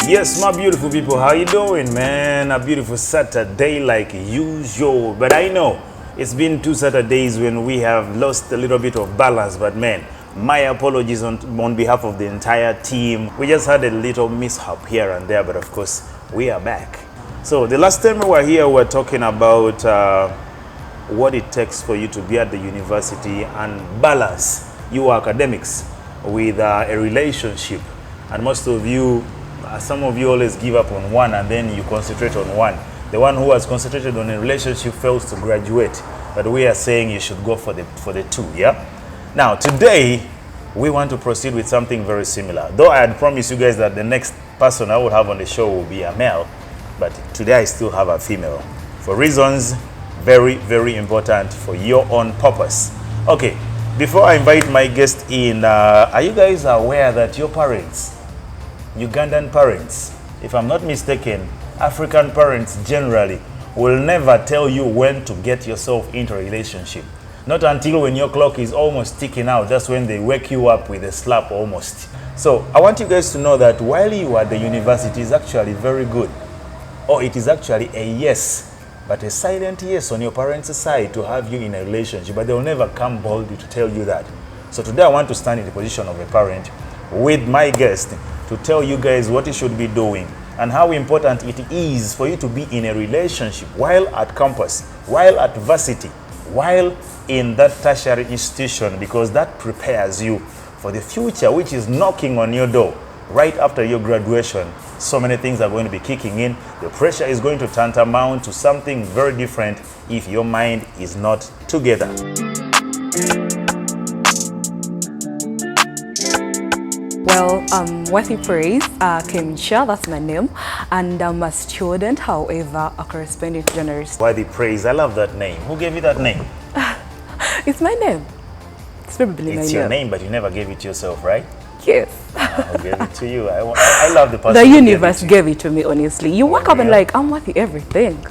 Yes, my beautiful people, how you doing, man? A beautiful Saturday like usual. But I know it's been 2 Saturdays when we have lost a little bit of balance. But man, my apologies on behalf of the entire team. We just had a little mishap here and there, but of course, we are back. So the last time we were here, we were talking about what it takes for you to be at the university and balance your academics with a relationship. And most of you, some of you always give up on one and then you concentrate on one. The one who has concentrated on a relationship fails to graduate. But we are saying you should go for the two, yeah? Now, today, we want to proceed with something very similar. Though I had promised you guys that the next person I would have on the show will be a male, but today I still have a female. For reasons very, very important for your own purpose. Okay, before I invite my guest in, are you guys aware that your parents, Ugandan parents, if I'm not mistaken, African parents generally will never tell you when to get yourself into a relationship. Not until when your clock is almost ticking out, that's when they wake you up with a slap almost. So I want you guys to know that while you are at the university is actually very good. Or it is actually a yes, but a silent yes on your parents' side to have you in a relationship, but they will never come boldly to tell you that. So today I want to stand in the position of a parent with my guest to tell you guys what you should be doing and how important it is for you to be in a relationship while at campus, while at varsity, while in that tertiary institution, because that prepares you for the future, which is knocking on your door right after your graduation. So many things are going to be kicking in. The pressure is going to tantamount to something very different if your mind is not together. Well, Worthy Praise, Kemisha, that's my name, and I'm a student, however, a corresponding journalist. Worthy Praise, I love that name. Who gave you that name? It's my name. It's probably my name. It's your name, but you never gave it to yourself, right? Yes. Who gave it to you? I love the person. The universe gave it to me, honestly. You wake up and like, I'm worthy everything.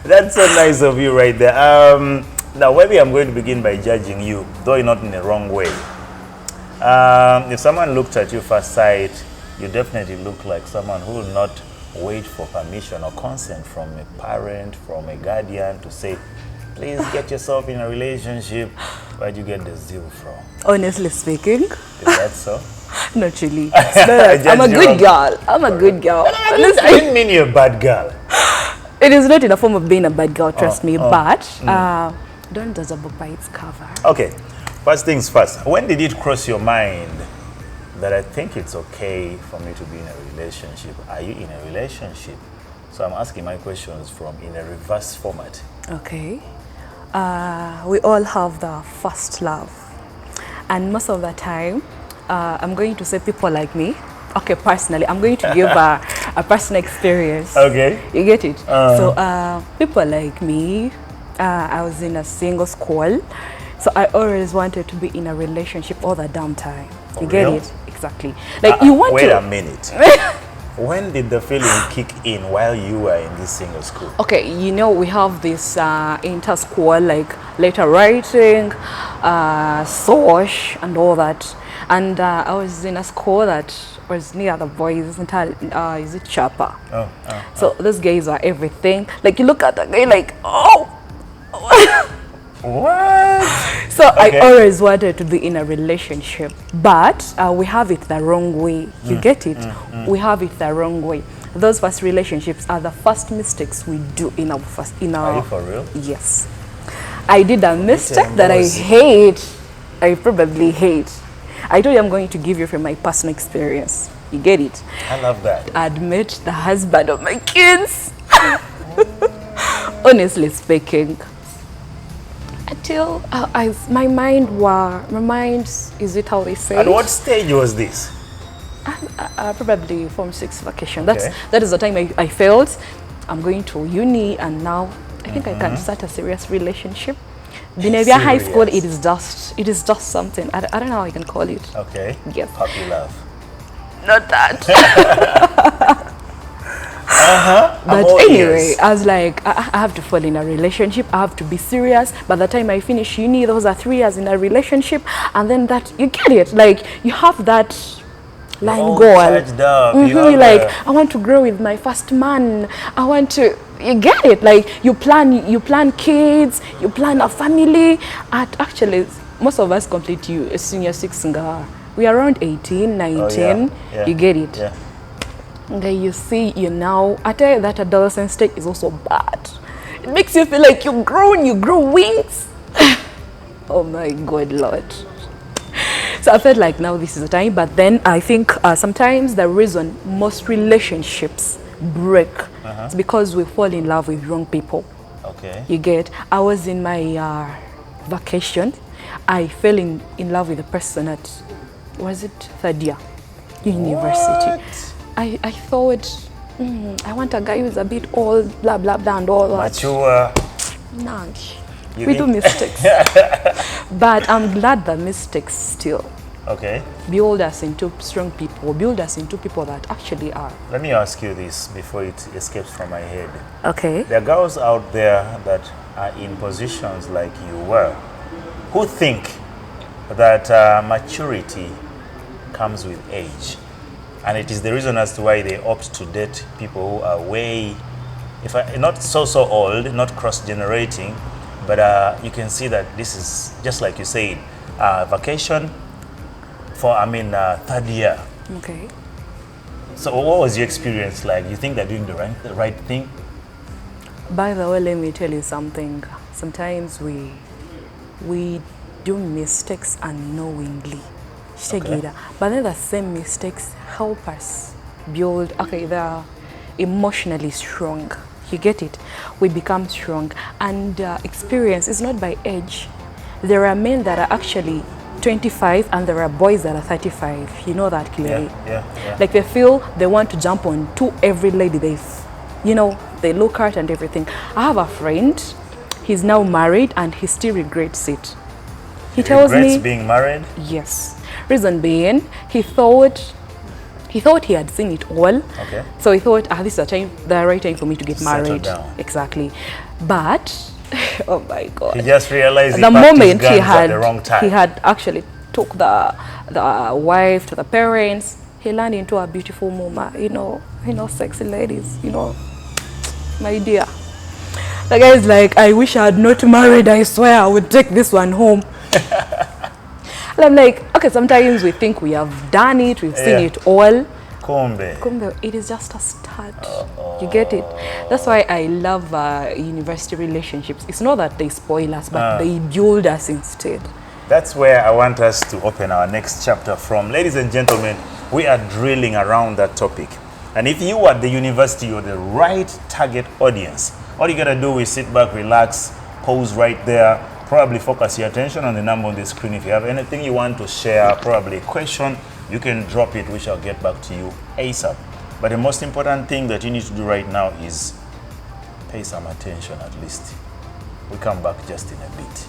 That's so nice of you right there. Now, maybe I'm going to begin by judging you, though not in the wrong way. If someone looked at you first sight, you definitely look like someone who will not wait for permission or consent from a parent, from a guardian to say, please get yourself in a relationship. Where'd you get the zeal from? Honestly speaking. Is that so? Not really. I'm a good girl. I'm a good girl. I didn't mean you're a bad girl. It is not in the form of being a bad girl, trust me, but don't judge a book by its cover. Okay. First things first, when did it cross your mind that I think it's okay for me to be in a relationship? Are you in a relationship? So I'm asking my questions in a reverse format. Okay. We all have the first love. And most of the time, I'm going to say people like me. Okay, personally, I'm going to give a personal experience. Okay. You get it? So people like me, I was in a single school. So I always wanted to be in a relationship all the damn time. You get it? Exactly. Like you want wait a minute. When did the feeling kick in while you were in this single school? Okay, you know, we have this inter-school, like letter writing, soch, and all that. And I was in a school that was near the boys, is it Chapa? So those guys are everything. Like you look at the guy like, oh! What? So okay. I always wanted to be in a relationship, but we have it the wrong way. You get it? We have it the wrong way. Those first relationships are the first mistakes we do in our first. Are you for real? Yes. I did a mistake that I hate. I probably hate. I told you I'm going to give you from my personal experience. You get it? I love that. I'd met the husband of my kids. Honestly speaking. Until my mind, is it how they say? At what stage was this? Probably Form 6 vacation. That is the time I felt I'm going to uni, and now I think I can start a serious relationship. Benavia High School, it is just something. I don't know how I can call it. Okay. Yes. Puppy love. Not that. But anyway, I was like, I have to fall in a relationship. I have to be serious. By the time I finish uni, those are 3 years in a relationship. And then that, you get it. Like, you have that line all goal. charged up. You You're have like, a- I want to grow with my first man. I want to. You get it? Like you plan kids, you plan a family. At actually, most of us complete you senior six. We are around 18, 19. Oh, yeah, yeah, You get it? Yeah. Okay, you see, you now, I tell you that adolescent stage is also bad. It makes you feel like you've grown, you grow wings. Oh my God, Lord. So I felt like now this is the time, but then I think sometimes the reason most relationships break is because we fall in love with wrong people. Okay. You get, I was in my vacation. I fell in love with a person at, was it third year university. What? I thought, I want a guy who's a bit old, blah, blah, blah, and all that. Mature. Nah, You we do think- mistakes. But I'm glad that mistakes still Okay. build us into strong people, build us into people that actually are. Let me ask you this before it escapes from my head. Okay. There are girls out there that are in positions like you were, who think that maturity comes with age. And it is the reason as to why they opt to date people who are way, not so old, not cross-generating, but you can see that this is, just like you said, vacation for, third year. Okay. So what was your experience like? You think they're doing the right thing? By the way, let me tell you something. Sometimes we do mistakes unknowingly. Okay. But then the same mistakes help us build, okay, they're emotionally strong. You get it? We become strong. And experience is not by age. There are men that are actually 25 and there are boys that are 35. You know that clearly. Yeah. Like they feel they want to jump on to every lady they look at and everything. I have a friend, he's now married and he still regrets it. He tells Regrets me, being married? yes. Reason being, he thought he had seen it all. Okay. So he thought, this is the right time for me to get Settle married. down. Exactly. But, oh my God. He just realized he The packed his moment guns at the wrong time. he had actually took the wife to the parents, he landed into a beautiful mama, sexy ladies, my dear. The guy is like, I wish I had not married, I swear I would take this one home. And I'm like, okay, sometimes we think we have done it, we've seen it all. Kumbe. It is just a start. You get it? That's why I love university relationships. It's not that they spoil us, but they build us instead. That's where I want us to open our next chapter from. Ladies and gentlemen, we are drilling around that topic. And if you at the university, you're the right target audience. All you gotta do is sit back, relax, pause right there, probably focus your attention on the number on the screen. If you have anything you want to share, probably a question, you can drop it. We shall get back to you ASAP. But the most important thing that you need to do right now is pay some attention at least. We come back just in a bit.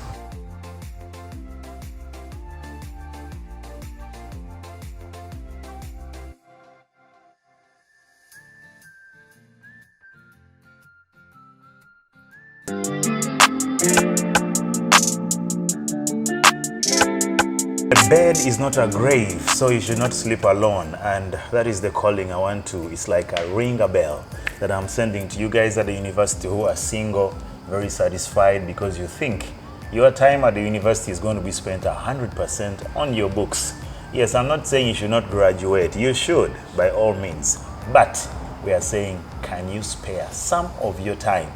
A bed is not a grave, so you should not sleep alone. And that is the calling I want to. It's like a ring a bell that I'm sending to you guys at the university who are single, very satisfied because you think your time at the university is going to be spent 100% on your books. Yes, I'm not saying you should not graduate. You should, by all means. But we are saying, can you spare some of your time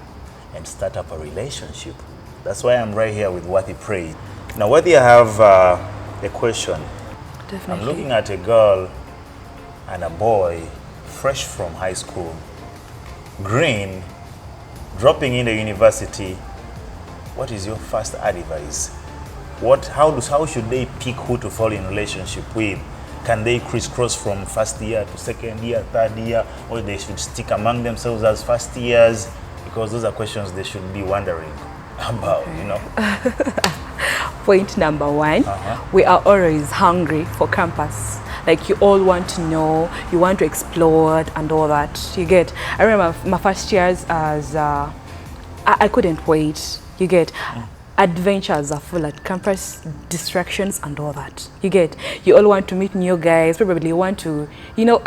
and start up a relationship? That's why I'm right here with Worthy Praise. Now, Worthy, I have a question. Definitely. I'm looking at a girl and a boy fresh from high school, green, dropping in the university. What is your first advice? How should they pick who to fall in relationship with? Can they crisscross from first year to second year, third year, or they should stick among themselves as first years? Because those are questions they should be wondering about, Point number one, we are always hungry for campus. Like you all want to know, you want to explore and all that. You get, I remember my first years as, I couldn't wait. You get, adventures are full at campus, distractions and all that. You get, you all want to meet new guys, probably you want to, you know,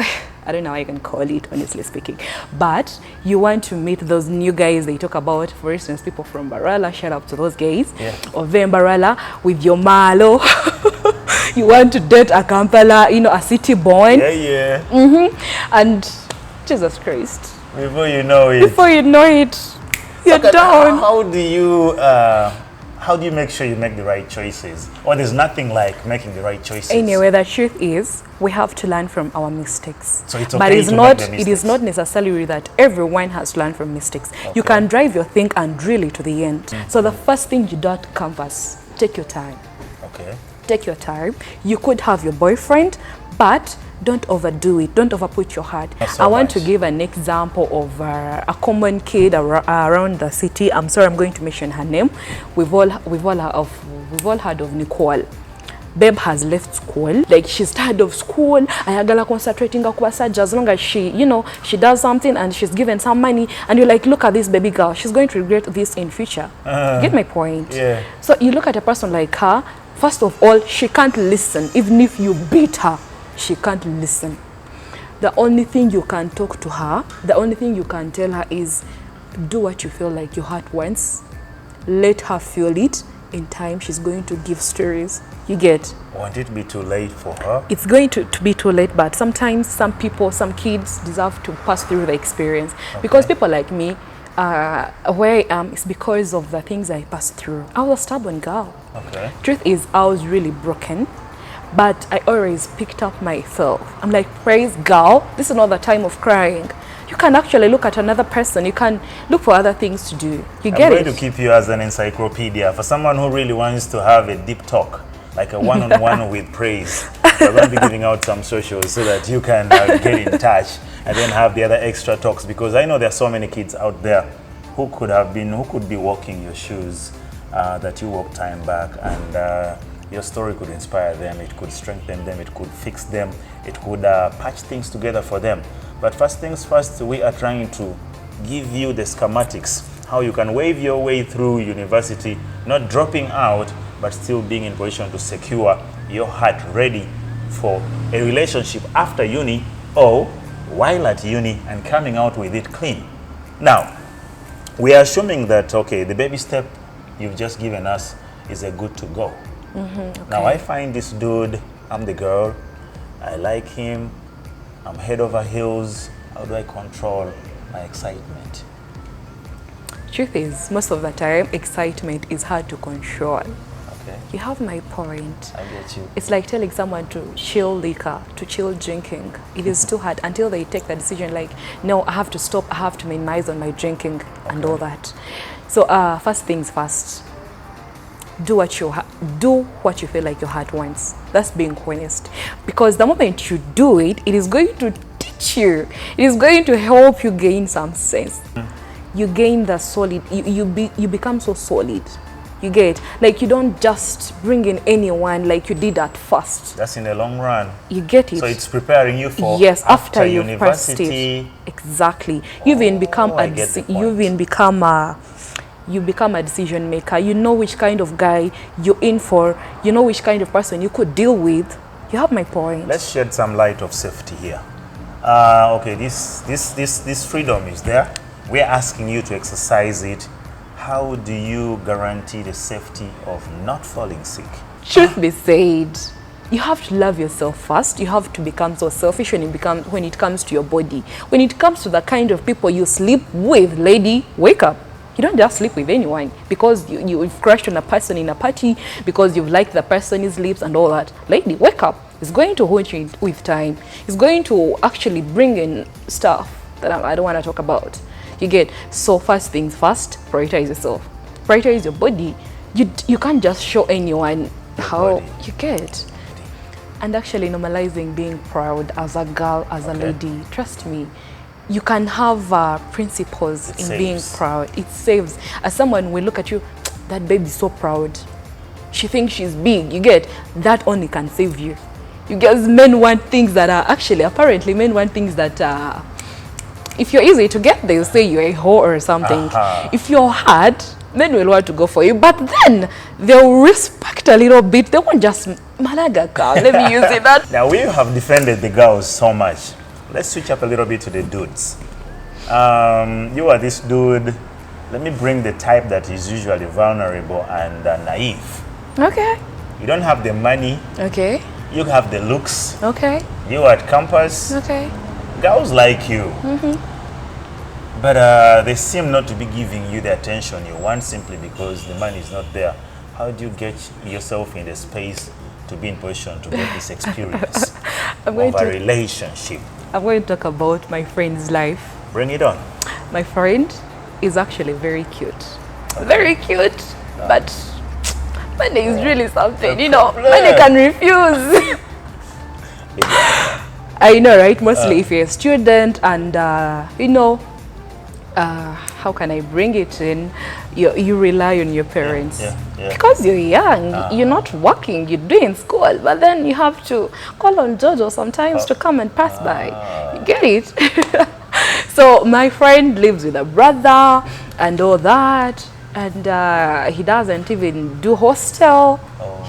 I don't know how I can call it, honestly speaking, but you want to meet those new guys they talk about. For instance, people from Barala, shout out to those guys, or then Barala with your Malo. You want to date a Kampala, you know, a city born. And Jesus Christ. Before you know it. Before you know it, you're down. How do you make sure you make the right choices? Or there's nothing like making the right choices? Anyway, the truth is, we have to learn from our mistakes. So it's okay but it's to not, make the mistakes. it is not necessarily that everyone has to learn from mistakes. Okay. You can drive your thing and drill it to the end. So the first thing you do at canvas, take your time. Okay. Take your time. You could have your boyfriend, but don't overdo it. Don't overput your heart. So I want much. to give an example of a common kid around the city. I'm sorry, I'm going to mention her name. We've all heard of Nicole. Babe has left school. Like, she's tired of school. Ayagala concentrating akubasaja as long as she, you know, she does something and she's given some money. And you're like, look at this baby girl. She's going to regret this in future. Get my point? Yeah. So you look at a person like her. First of all, she can't listen. Even if you beat her, she can't listen. The only thing you can talk to her, the only thing you can tell her is do what you feel like your heart wants. Let her feel it. In time, she's going to give stories. You get? Won't it be too late for her? It's going to be too late, but sometimes some people, some kids deserve to pass through the experience. Because people like me, where I am is because of the things I passed through. I was a stubborn girl. Okay. Truth is, I was really broken, but I always picked up myself. I'm like, praise God, this is not the time of crying. You can actually look at another person. You can look for other things to do. You get it? I'm going to keep you as an encyclopedia for someone who really wants to have a deep talk, like a one-on-one with praise. We're going to be giving out some socials so that you can get in touch and then have the other extra talks, because I know there are so many kids out there who could be walking your shoes that you walked time back, and your story could inspire them, it could strengthen them, it could fix them, it could patch things together for them. But first things first, we are trying to give you the schematics, how you can wave your way through university, not dropping out, but still being in position to secure your heart ready for a relationship after uni or while at uni and coming out with it clean. Now, we are assuming that, okay, the baby step you've just given us is a good to go. Okay. Now, I find this dude, I'm the girl, I like him, I'm head over heels. How do I control my excitement? Truth is, most of the time, excitement is hard to control. Okay. You have my point. I get you. It's like telling someone to chill liquor, to chill drinking. It is too hard until they take the decision like, no, I have to stop, I have to minimize on my drinking and all that. So first things first, do what you feel like your heart wants. That's being honest. Because the moment you do it, it is going to teach you. It is going to help you gain some sense. You gain the solid, you become so solid. You get, like, you don't just bring in anyone like you did at first. That's in the long run. You get it. So it's preparing you for after you've university. passed it. Exactly. You even become you become a decision maker. You know which kind of guy you're in for. You know which kind of person you could deal with. You have my point. Let's shed some light of safety here. Okay, this freedom is there. We're asking you to exercise it. How do you guarantee the safety of not falling sick? Truth be said, you have to love yourself first. You have to become so selfish when it comes to your body. When it comes to the kind of people you sleep with, lady, wake up. You don't just sleep with anyone because you've crushed on a person in a party, because you've liked the person's lips and all that. Lady, wake up. It's going to haunt you with time. It's going to actually bring in stuff that I don't want to talk about. You get? So first things first, prioritize yourself. Prioritize your body. You can't just show anyone how you get. And actually normalizing being proud as a girl, as a lady. Trust me. You can have principles in being proud. It saves. As someone will look at you, that baby's so proud. She thinks she's big. You get? That only can save you. You guys, men want things that are apparently men want things that if you're easy to get, they'll say you're a whore or something. If you're hard, men will want to go for you, but then they'll respect a little bit. They won't just malaga ka. Let me use it that. Now we have defended the girls so much. Let's switch up a little bit to the dudes. You are this dude. Let me bring the type that is usually vulnerable and naive. Okay. You don't have the money. Okay. You have the looks. Okay. You are at campus. Okay. Girls like you. But they seem not to be giving you the attention you want simply because the money is not there. How do you get yourself in the space to be in position to get this experience of a relationship? I'm going to talk about my friend's life. Bring it on. My friend is actually very cute. Very cute, but money is really something, you know, money can refuse. I know, right? Mostly if you're a student and, you know, how can I bring it in? You rely on your parents. Because you're young, you're not working, you're doing school, but then you have to call on Jojo sometimes to come and pass by. You get it? So my friend lives with a brother and all that, and he doesn't even do hostel.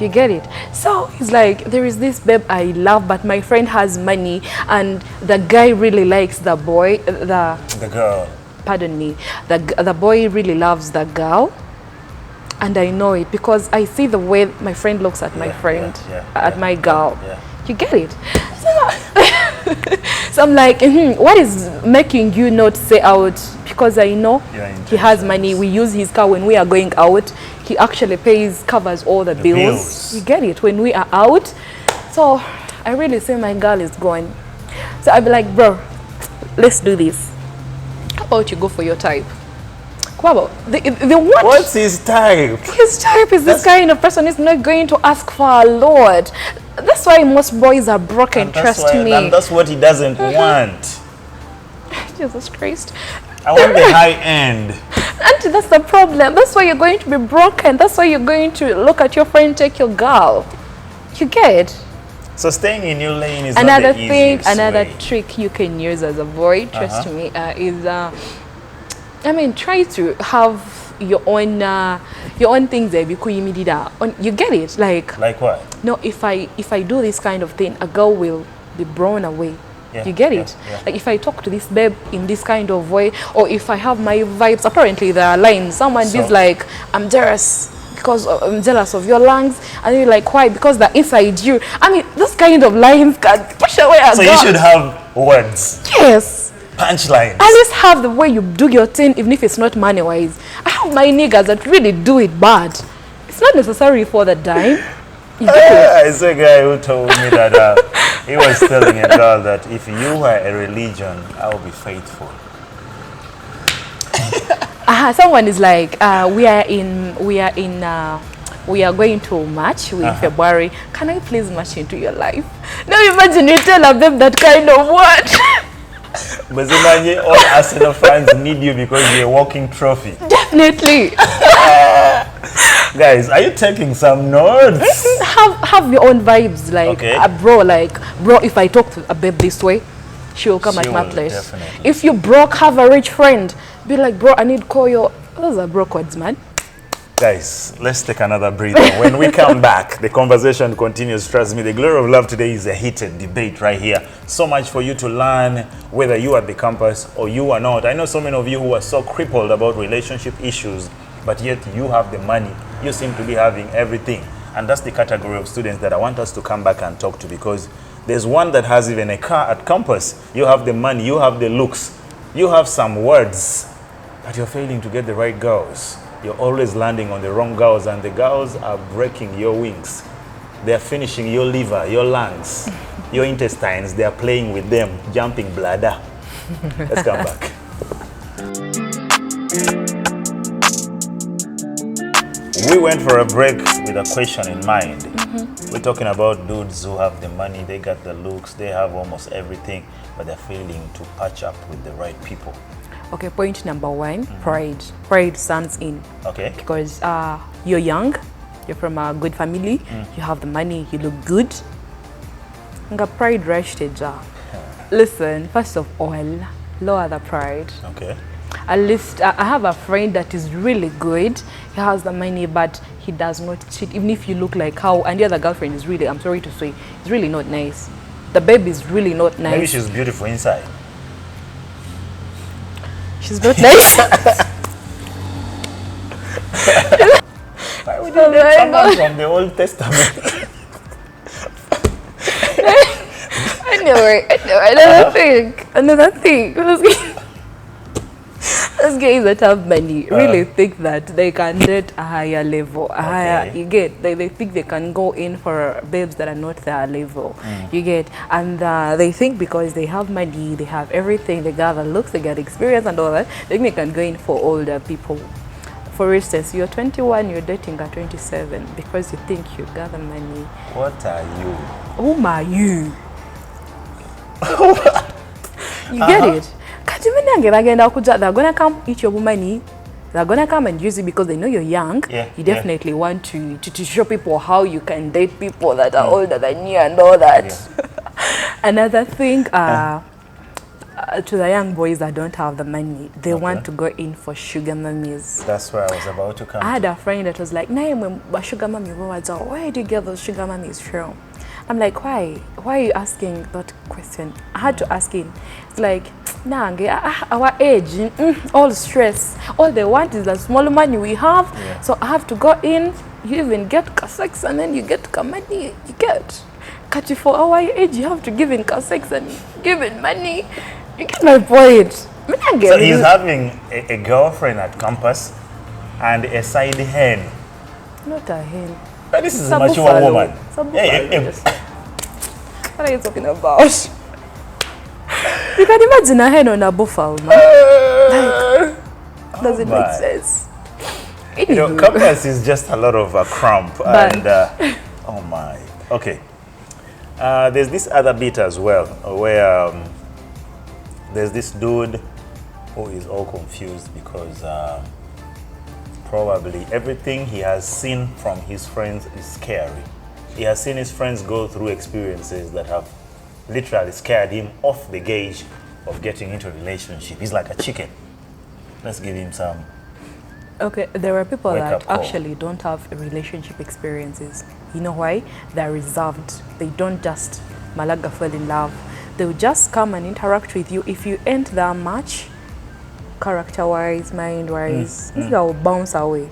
You get it? So he's like, there is this babe I love, but my friend has money, and the guy really likes the boy, the girl. Pardon me. The boy really loves the girl, and I know it because I see the way my friend looks at my friend, at my girl. You get it? So I'm like, what is making you not say out? Because I know he has money. We use his car when we are going out. He actually covers all the bills. You get it? When we are out. So I really say my girl is going. So I'll be like, bro, let's do this. How about you go for your type? Kwabo, the what? What's his type? His type is this kind of person who's not going to ask for a lot. That's why most boys are broken, trust me. And that's what he doesn't want. Jesus Christ. I want the high end. Auntie, that's the problem. That's why you're going to be broken. That's why you're going to look at your friend, take your girl. You get? So staying in your lane is another not the easiest thing, another way. Trick you can use as a boy, trust me, is I mean, try to have your own things there because you get it, like what? No, if I do this kind of thing, a girl will be blown away. You get it? Like if I talk to this babe in this kind of way, or if I have my vibes, apparently there are lines. Someone is like, I'm jealous because I'm jealous of your lungs, and you're like, why? Because they're inside you. I mean, this kind of lines can push away a girl. So you should have words. Yes. Punchlines. At least have the way you do your thing, even if it's not money-wise. I have my niggas that really do it bad. It's not necessary for the dime. You get it? It's a guy who told me that he was telling a girl that if you were a religion, I will be faithful. Someone is like, we are going to match with February. Can I please match into your life? Now imagine you tell a babe that kind of word. But all Arsenal fans need you because you're a walking trophy. Definitely. Guys, are you taking some notes? Have your own vibes, like bro, if I talk to a babe this way, she will come at my place. Definitely. If you broke, have a rich friend, be like, bro, I need to call your... Those are broke words, man. Guys, let's take another breather. When we come back, the conversation continues. Trust me, the glory of love today is a heated debate right here. So much for you to learn, whether you are at the campus or you are not. I know so many of you who are so crippled about relationship issues, but yet you have the money. You seem to be having everything. And that's the category of students that I want us to come back and talk to, because there's one that has even a car at campus. You have the money, you have the looks, you have some words, but you're failing to get the right girls. You're always landing on the wrong girls, and the girls are breaking your wings. They're finishing your liver, your lungs, your intestines. They're playing with them, jumping bladder. Let's come back. We went for a break with a question in mind. We're talking about dudes who have the money, they got the looks, they have almost everything, but they're failing to patch up with the right people. Okay, point number one, pride. Pride stands in. Okay. Because you're young, you're from a good family, you have the money, you look good. Nga pride rushed. Listen, first of all, lower the pride. Okay. At least I have a friend that is really good. He has the money, but he does not cheat. Even if you look like how, and the other girlfriend is really, I'm sorry to say, it's really not nice. The baby is really not nice. Maybe she's beautiful inside. She's not nice. Why would you need someone from the Old Testament? Anyway, another thing. Those guys that have money really think that they can date a higher level, a higher, you get, they think they can go in for babes that are not their level, you get, and they think because they have money, they have everything, they got the looks, they got experience and all that, they think they can go in for older people. For instance, you're 21, you're dating at 27 because you think you got the money. What are you? Who are you? You get it? They're gonna come eat your money. They're gonna come and use it because they know you're young. Yeah, you definitely want to show people how you can date people that are older than you and all that. Yeah. Another thing, to the young boys that don't have the money, they want to go in for sugar mummies. That's where I was about to come. I had a friend that was like, "Nah, sugar mummy, where do you get those sugar mummies from?" I'm like, why? Why are you asking that question? I had to ask him. It's like, nah, our age, all stress. All they want is the small money we have. Yeah. So I have to go in. You even get sex and then you get money. You get. For our age, you have to give in sex and give in money. You get my point. So he's having a girlfriend at campus and a side hen. Not a hen. But this is a mature woman. What are you talking about? You can imagine a hen on a buffalo, man. Like, does it make sense? You know, campus is just a lot of cramp. And, oh my. Okay. There's this other bit as well, where there's this dude who is all confused because probably everything he has seen from his friends is scary. He has seen his friends go through experiences that have literally scared him off the gauge of getting into a relationship. He's like a chicken. Let's give him some. Okay, there are people that actually don't have relationship experiences. You know why? They're reserved. They don't just malaga fall in love. They'll just come and interact with you. If you ain't that much, character-wise, mind-wise, they'll bounce away.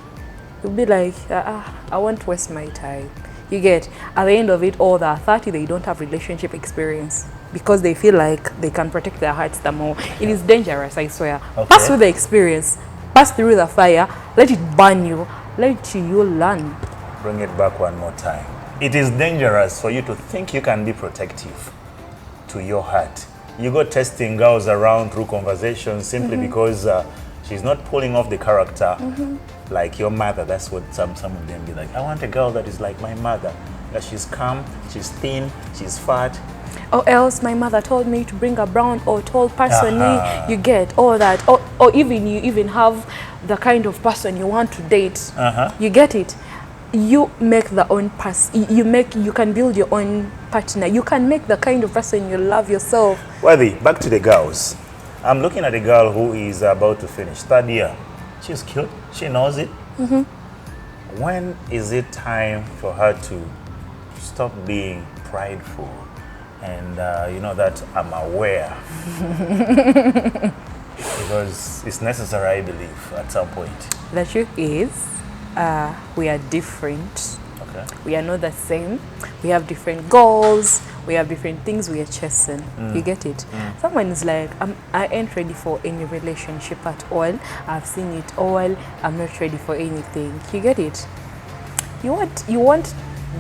You'll be like, I won't waste my time. You get, at the end of it, all the 30, they don't have relationship experience because they feel like they can protect their hearts the more. It is dangerous, I swear. Okay. Pass through the experience, pass through the fire, let it burn you, let you learn. Bring it back one more time. It is dangerous for you to think you can be protective to your heart. You go testing girls around through conversations simply because she's not pulling off the character like your mother. That's what some of them be like. I want a girl that is like my mother. That she's calm, she's thin, she's fat. Or else my mother told me to bring a brown or tall person. You get all that. Or even you even have the kind of person you want to date. You get it. You make the own you can build your own partner. You can make the kind of person you love yourself. Worthy, back to the girls. I'm looking at a girl who is about to finish third year. She's cute. She knows it. When is it time for her to stop being prideful and you know that I'm aware? Because it's necessary, I believe, at some point. The truth is, we are different. Okay. We are not the same. We have different goals. We have different things we are chasing. You get it? Someone is like, I ain't ready for any relationship at all. I've seen it all. I'm not ready for anything. You get it? You won't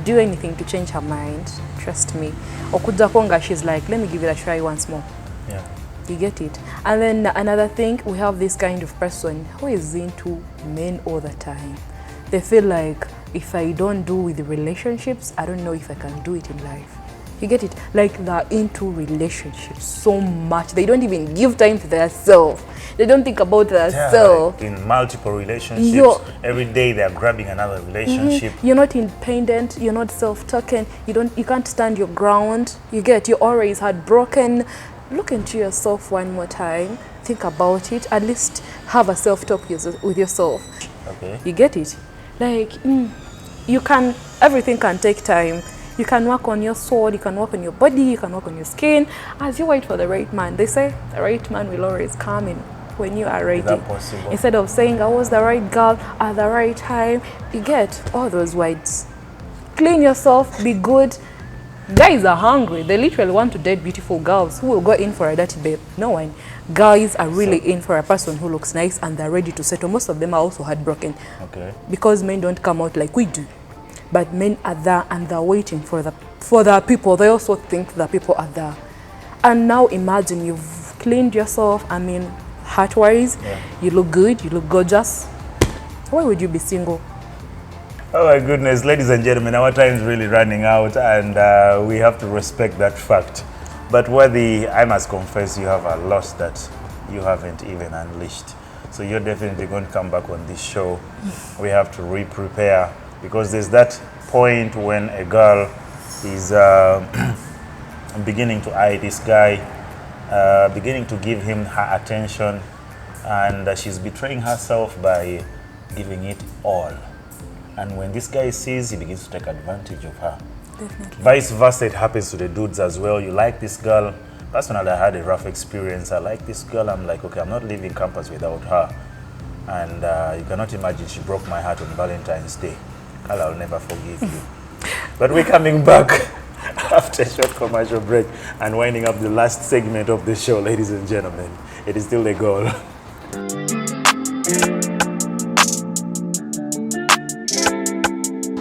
do anything to change her mind. Trust me. Okudakonga, she's like, let me give it a try once more. Yeah. You get it? And then another thing, we have this kind of person who is into men all the time. They feel like, if I don't do with the relationships, I don't know if I can do it in life. You get it? Like they're into relationships so much. They don't even give time to themselves. They don't think about themselves. Yeah, in multiple relationships, every day they're grabbing another relationship. You're not independent. You're not self-talking. You can't stand your ground. You get, you're always heartbroken. Look into yourself one more time. think about it, at least have a self-talk with yourself. Okay. You get it? Like, you can, everything can take time. You can work on your soul, you can work on your body, you can work on your skin. As you wait for the right man, they say the right man will always come in when you are ready. Is that possible? Instead of saying I was the right girl at the right time, you get all those words. Clean yourself, be good. Guys are hungry. They literally want to date beautiful girls. Who will go in for a dirty babe? No one. Guys are really in for a person who looks nice and they're ready to settle. Most of them are also heartbroken. Okay. Because men don't come out like we do. But men are there and they're waiting for the people. They also think the people are there. And now imagine you've cleaned yourself. I mean, heart-wise, you look good, you look gorgeous. Why would you be single? Oh my goodness, ladies and gentlemen, our time is really running out, and we have to respect that fact. But Worthy, I must confess, you have a lot that you haven't even unleashed. So you're definitely going to come back on this show. We have to re-prepare, because there's that point when a girl is beginning to eye this guy, beginning to give him her attention, and she's betraying herself by giving it all. And when this guy sees, he begins to take advantage of her. Definitely. Vice versa, it happens to the dudes as well. You like this girl. Personally, I had a rough experience. I like this girl. I'm like, okay, I'm not leaving campus without her. And you cannot imagine, she broke my heart on Valentine's Day. Carl, I'll never forgive you. But we're coming back after a short commercial break and winding up the last segment of the show, ladies and gentlemen. It is still the goal.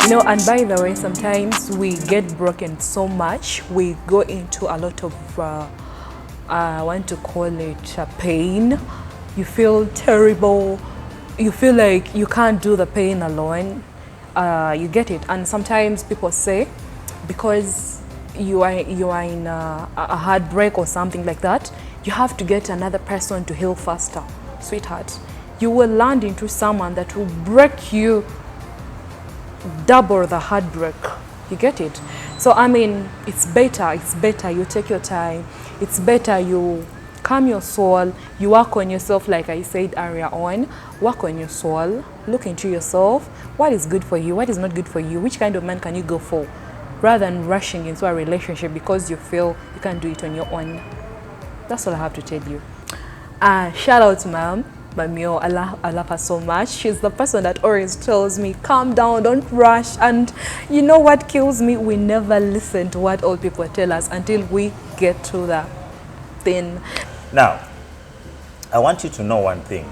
You know, and by the way, sometimes we get broken so much, we go into a lot of, I want to call it pain. You feel terrible. You feel like you can't do the pain alone. You get it. And sometimes people say, because you are in a heartbreak or something like that, you have to get another person to heal faster. Sweetheart, you will land into someone that will break you double the heartbreak. You get it? So I mean, it's better you take your time. It's better you calm your soul, you work on yourself, like I said earlier on. Work on your soul, look into yourself. What is good for you, what is not good for you, which kind of man can you go for, rather than rushing into a relationship because you feel you can't do it on your own. That's all I have to tell you. Shout out to mom. Mamio, I love her so much. She's the person that always tells me, calm down, don't rush. And you know what kills me? We never listen to what old people tell us until we get to that thing. Now, I want you to know one thing.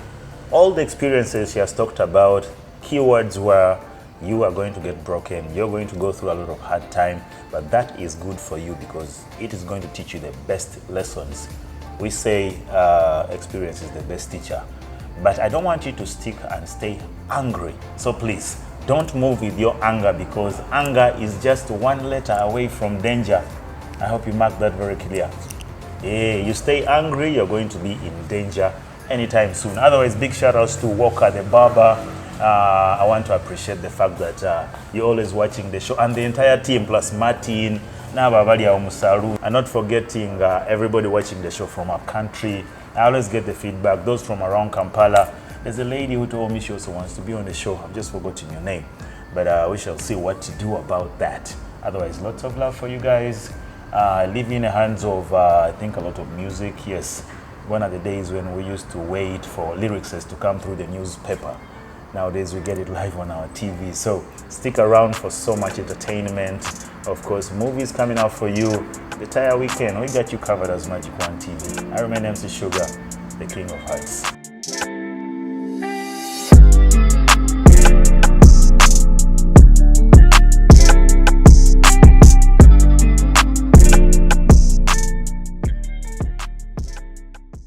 All the experiences she has talked about, keywords were you are going to get broken, you're going to go through a lot of hard time, but that is good for you because it is going to teach you the best lessons. We say experience is the best teacher. But I don't want you to stick and stay angry. So please, don't move with your anger, because anger is just one letter away from danger. I hope you mark that very clear. You stay angry, you're going to be in danger anytime soon. Otherwise, big shout outs to Walker the barber. I want to appreciate the fact that you're always watching the show, and the entire team plus Martin, and not forgetting everybody watching the show from our country. I always get the feedback, those from around Kampala. There's a lady who told me she also wants to be on the show. I've just forgotten your name, but we shall see what to do about that. Otherwise, lots of love for you guys. Leave in the hands of, I think, a lot of music. Yes, one of the days when we used to wait for lyrics to come through the newspaper. Nowadays, we get it live on our TV. So stick around for so much entertainment. Of course, movies coming out for you the entire weekend. We got you covered as Magic One TV. I remain MC Sugar, the King of Hearts.